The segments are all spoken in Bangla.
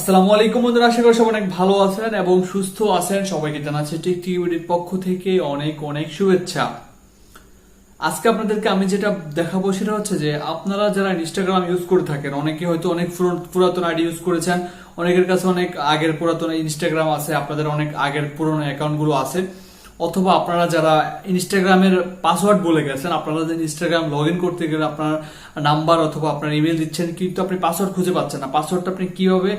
আসসালামু আলাইকুম বন্ধুরা, আশা করি সবাই অনেক ভালো আছেন এবং সুস্থ আছেন। সবাইকে জানাচ্ছি টিকটিকির পক্ষ থেকে অনেক অনেক শুভেচ্ছা। আজকে আপনাদেরকে আমি যেটা দেখাবো সেটা হচ্ছে যে আপনারা যারা ইনস্টাগ্রাম ইউজ করে থাকেন, অনেকে হয়তো অনেক পুরাতন আইডি ইউজ করেছেন, অনেকের কাছে অনেক আগের পুরাতন ইনস্টাগ্রাম আছে, আপনাদের অনেক আগের পুরনো অ্যাকাউন্ট গুলো আছে, অথবা আপনারা যারা ইনস্টাগ্রামের পাসওয়ার্ড বলে গেছেন, আপনারা যে ইনস্টাগ্রাম লগ ইন করতে গেলে আপনার নাম্বার অথবা আপনার ইমেল দিচ্ছেন কিন্তু আপনি পাসওয়ার্ড খুঁজে পাচ্ছেন না। পাসওয়ার্ডটা আপনি কিভাবে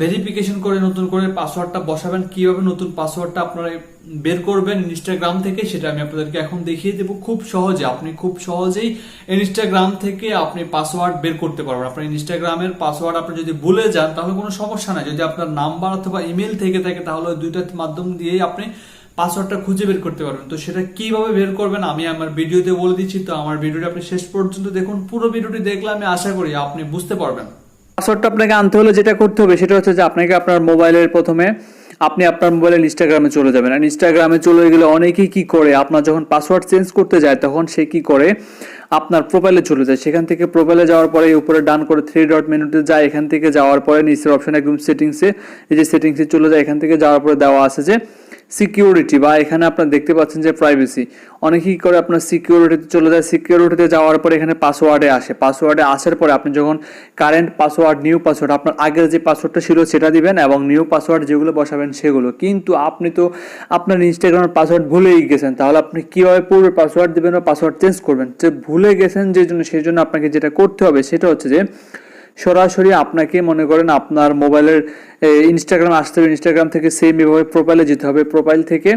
ভেরিফিকেশন করে নতুন করে পাসওয়ার্ডটা বসাবেন, কিভাবে নতুন পাসওয়ার্ডটা আপনারা বের করবেন ইনস্টাগ্রাম থেকে, সেটা আমি আপনাদেরকে এখন দেখিয়ে দেবো। খুব সহজে আপনি খুব সহজেই ইনস্টাগ্রাম থেকে আপনি পাসওয়ার্ড বের করতে পারবেন। আপনার ইনস্টাগ্রামের পাসওয়ার্ড আপনি যদি ভুলে যান তাহলে কোনো সমস্যা নাই, যদি আপনার নাম্বার অথবা ইমেল থেকে থাকে তাহলে ওই দুইটার মাধ্যম দিয়েই আপনি পাসওয়ার্ডটা খুঁজে বের করতে পারবেন। তো সেটা কিভাবে বের করবেন আমি আমার ভিডিওতে বলে দিচ্ছি। তো আমার ভিডিওটা আপনি শেষ পর্যন্ত দেখুন, পুরো ভিডিওটি দেখলে আমি আশা করি আপনি বুঝতে পারবেন। পাসওয়ার্ডটা আপনাকে আনতে হলে যেটা করতে হবে সেটা হচ্ছে যে আপনাকে আপনার মোবাইলের প্রথমে আপনি আপনার মোবাইলের ইনস্টাগ্রামে চলে যাবেন। আর ইনস্টাগ্রামে চলে গেলে অনেকেই কি করে, আপনার যখন পাসওয়ার্ড চেঞ্জ করতে যায় তখন সে কি করে আপনার প্রোফাইলে চলে যায়। সেখান থেকে প্রোফাইলে যাওয়ার পরে উপরে ডান করে 3 ডট মেনুতে যায়, এখান থেকে যাওয়ার পরে নিচের অপশন একদম সেটিংসে, এই যে সেটিংসে চলে যায়, এখান থেকে যাওয়ার পরে দেওয়া আছে যে সিকিউরিটি, বা এখানে আপনারা দেখতে পাচ্ছেন যে প্রাইভেসি। অনেকেই করে আপনার সিকিউরিটিতে চলে যায়, সিকিউরিটিতে যাওয়ার পরে এখানে পাসওয়ার্ডে আসে। পাসওয়ার্ডে আসার পরে আপনি যখন কারেন্ট পাসওয়ার্ড, নিউ পাসওয়ার্ড, আপনার আগের যে পাসওয়ার্ডটা ছিল সেটা দিবেন এবং নিউ পাসওয়ার্ড যেগুলো বসাবেন সেগুলো। কিন্তু আপনি তো আপনার ইনস্টাগ্রামের পাসওয়ার্ড ভুলেই গেছেন, তাহলে আপনি কিভাবে পূর্বে পাসওয়ার্ড দিবেন বা পাসওয়ার্ড চেঞ্জ করবেন? যে ভুলে গেছেন যে জন্য, সেই জন্য আপনাকে যেটা করতে হবে সেটা হচ্ছে যে সরাসরি আপনাকে মনে করেন আপনার মোবাইলের ইনস্টাগ্রাম আসতে হবে, ইনস্টাগ্রাম থেকে সেম এভাবে প্রোফাইলে যেতে হবে। প্রোফাইল থেকে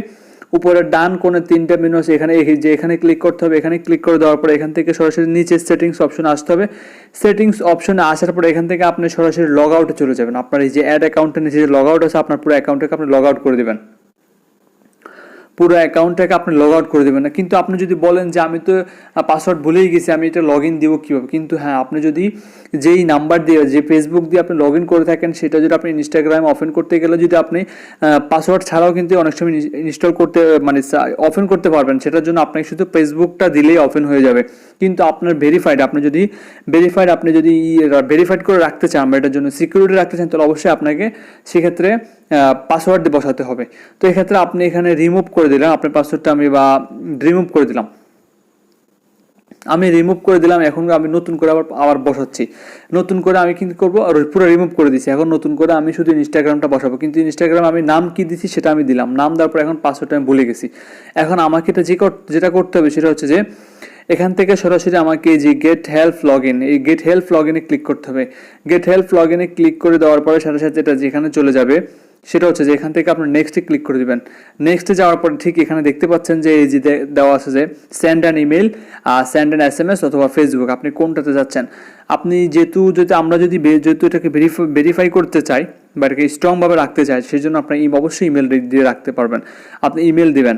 উপরে ডান কোণে 3টা মেনু আছে, এখানে যে এখানে ক্লিক করতে হবে। এখানে ক্লিক করে দেওয়ার পরে এখান থেকে সরাসরি নিচে সেটিংস অপশনে আসতে হবে। সেটিংস অপশনে আসার পরে এখান থেকে আপনি সরাসরি লগ আউটে চলে যাবেন। আপনার এই যে অ্যাড অ্যাকাউন্টের নিচে যে লগ আউট আছে, আপনার পুরো অ্যাকাউন্টটাকে আপনি লগ আউট করে দেবেন, পুরো অ্যাকাউন্টটাকে আপনি লগ আউট করে দেবেন না। কিন্তু আপনি যদি বলেন যে আমি তো পাসওয়ার্ড ভুলেই গেছি, আমি এটা লগ ইন দিব কীভাবে? কিন্তু হ্যাঁ, আপনি যদি যেই নাম্বার দিয়ে, যে ফেসবুক দিয়ে আপনি লগ ইন করে থাকেন, সেটা যদি আপনি ইনস্টাগ্রাম ওপেন করতে গেলে যদি আপনি পাসওয়ার্ড ছাড়াও কিন্তু অনেক সময় ইনস্টল করতে মানে ওপেন করতে পারবেন, সেটার জন্য আপনাকে শুধু ফেসবুকটা দিলেই ওপেন হয়ে যাবে। কিন্তু আপনার ভেরিফাইড, আপনি যদি ভেরিফাইড করে রাখতে চান বা এটার জন্য সিকিউরিটি রাখতে চান, তাহলে অবশ্যই আপনাকে সেক্ষেত্রে পাসওয়ার্ড বসাতে হবে। তো এক্ষেত্রে আপনি এখানে রিমুভ করে দিলাম, আপনার পাসওয়ার্ডটা আমি রিমুভ করে দিলাম, এখন আমি নতুন করে আবার বসাচ্ছি। নতুন করে আমি কিন্তু করবো, আর পুরো রিমুভ করে দিচ্ছি। এখন নতুন করে আমি শুধু ইনস্টাগ্রামটা বসাবো, কিন্তু ইনস্টাগ্রাম আমি নাম কি দিচ্ছি সেটা আমি দিলাম, নাম দেওয়ার পর এখন পাসওয়ার্ডটা আমি ভুলে গেছি। এখন আমাকে এটা যেটা করতে হবে সেটা হচ্ছে যে এখান থেকে সরাসরি আমাকে যে গেট হেল্প লগ ইন, এই গেট হেল্প লগ ইনে ক্লিক করতে হবে। গেট হেল্প লগ ইনে ক্লিক করে দেওয়ার পরে সাথে সাথে এটা যেখানে চলে যাবে সেটা হচ্ছে যে এখান থেকে আপনার নেক্সটে ক্লিক করে দিবেন। নেক্সটে যাওয়ার পরে ঠিক এখানে দেখতে পাচ্ছেন যে এই যে দেওয়া আছে যে send an email, send an SMS অথবা ফেসবুক, আপনি কোনটাতে যাচ্ছেন? আপনি আমরা যদি এটাকে ভেরিফাই করতে চাই বা এটাকে স্ট্রংভাবে রাখতে চাই, সেই জন্য আপনার অবশ্যই ইমেল দিয়ে রাখতে পারবেন। আপনি ইমেল দিবেন।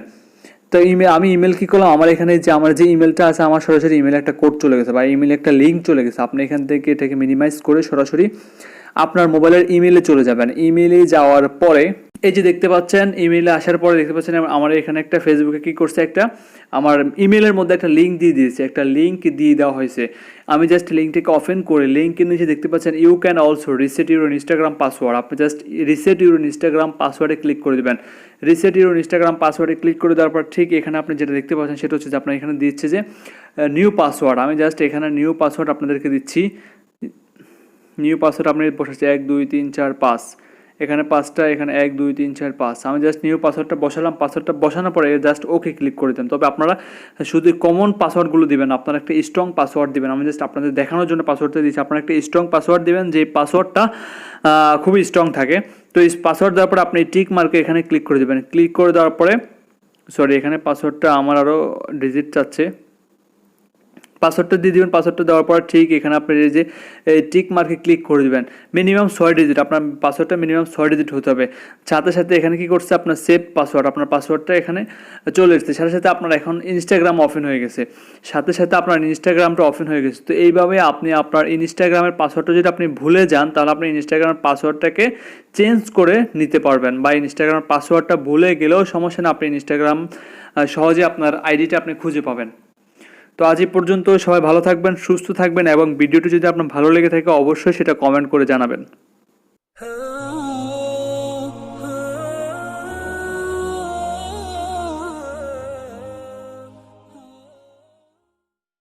তো আমি ইমেল কি করলাম, আমার এখানে যে আমার যে ইমেলটা আছে, আমার সরাসরি ইমেলে একটা কোড চলে গেছে বা ইমেলে একটা লিঙ্ক চলে গেছে। আপনি এখান থেকে এটাকে মিনিমাইজ করে সরাসরি আপনার মোবাইলের ইমেলে চলে যাবেন। ইমেলে যাওয়ার পরে এই যে দেখতে পাচ্ছেন, ইমেলে আসার পরে দেখতে পাচ্ছেন আমার এখানে একটা ফেসবুকে কি করছে, আমার ইমেলের মধ্যে একটা লিঙ্ক দিয়ে দিয়েছে, একটা লিঙ্ক দিয়ে দেওয়া হয়েছে। আমি জাস্ট লিঙ্কটাকে ওপেন করে লিঙ্কের নিচে দেখতে পাচ্ছেন you can also reset your Instagram password. আপনি জাস্ট রিসেট ইউর ইনস্টাগ্রাম পাসওয়ার্ডে ক্লিক করে দেবেন। রিসেট ইউর ইনস্টাগ্রাম পাসওয়ার্ডে ক্লিক করে দেওয়ার পর ঠিক এখানে আপনি যেটা দেখতে পাচ্ছেন সেটা হচ্ছে যে আপনার এখানে দিচ্ছে যে নিউ পাসওয়ার্ড। আমি জাস্ট এখানে নিউ পাসওয়ার্ড আপনাদেরকে দিচ্ছি। নিউ পাসওয়ার্ড আপনি বসাচ্ছি 1 2 3 4 5, এখানে 5টা, এখানে 1 2 3 4 5। আমি জাস্ট নিউ পাসওয়ার্ডটা বসালাম। পাসওয়ার্ডটা বসানোর পরে জাস্ট ওকে ক্লিক করে দেন। তবে আপনারা শুধু কমন পাসওয়ার্ডগুলো দিবেন, আপনারা একটা স্ট্রং পাসওয়ার্ড দিবেন। আমি জাস্ট আপনাদের দেখানোর জন্য পাসওয়ার্ডটা দিচ্ছি। আপনারা একটা স্ট্রং পাসওয়ার্ড দিবেন, যে পাসওয়ার্ডটা খুবই স্ট্রং থাকে। তো এই পাসওয়ার্ড দেওয়ার পরে আপনি টিক মার্কে এখানে ক্লিক করে দেবেন। ক্লিক করে দেওয়ার পরে এখানে পাসওয়ার্ডটা আমার আরও ডিজিট চাচ্ছে, পাসওয়ার্ডটা দিয়ে দেবেন। পাসওয়ার্ডটা দেওয়ার পর ঠিক এখানে আপনার এই যে টিক মার্কে ক্লিক করে দেবেন। মিনিমাম 6 ডিজিট, আপনার পাসওয়ার্ডটা মিনিমাম 6 ডিজিট হতে হবে। সাথে সাথে এখানে কি করছে, আপনার সেভ পাসওয়ার্ড, আপনার পাসওয়ার্ডটা এখানে চলে এসেছে। সাথে সাথে আপনার এখন ইনস্টাগ্রাম ওপেন হয়ে গেছে, সাথে সাথে আপনার ইনস্টাগ্রামটা ওপেন হয়ে গেছে। তো এইভাবে আপনি আপনার ইনস্টাগ্রামের পাসওয়ার্ডটা যদি আপনি ভুলে যান, তাহলে আপনি ইনস্টাগ্রামের পাসওয়ার্ডটাকে চেঞ্জ করে নিতে পারবেন। বা ইনস্টাগ্রামের পাসওয়ার্ডটা ভুলে গেলেও সমস্যা না, আপনি ইনস্টাগ্রাম সহজে আপনার আইডিটা আপনি খুঁজে পাবেন। তো আজ এই পর্যন্ত, সবাই ভালো থাকবেন, সুস্থ থাকবেন এবং ভিডিওটি যদি আপনার ভালো লেগে থাকে অবশ্যই সেটা কমেন্ট করে জানাবেন।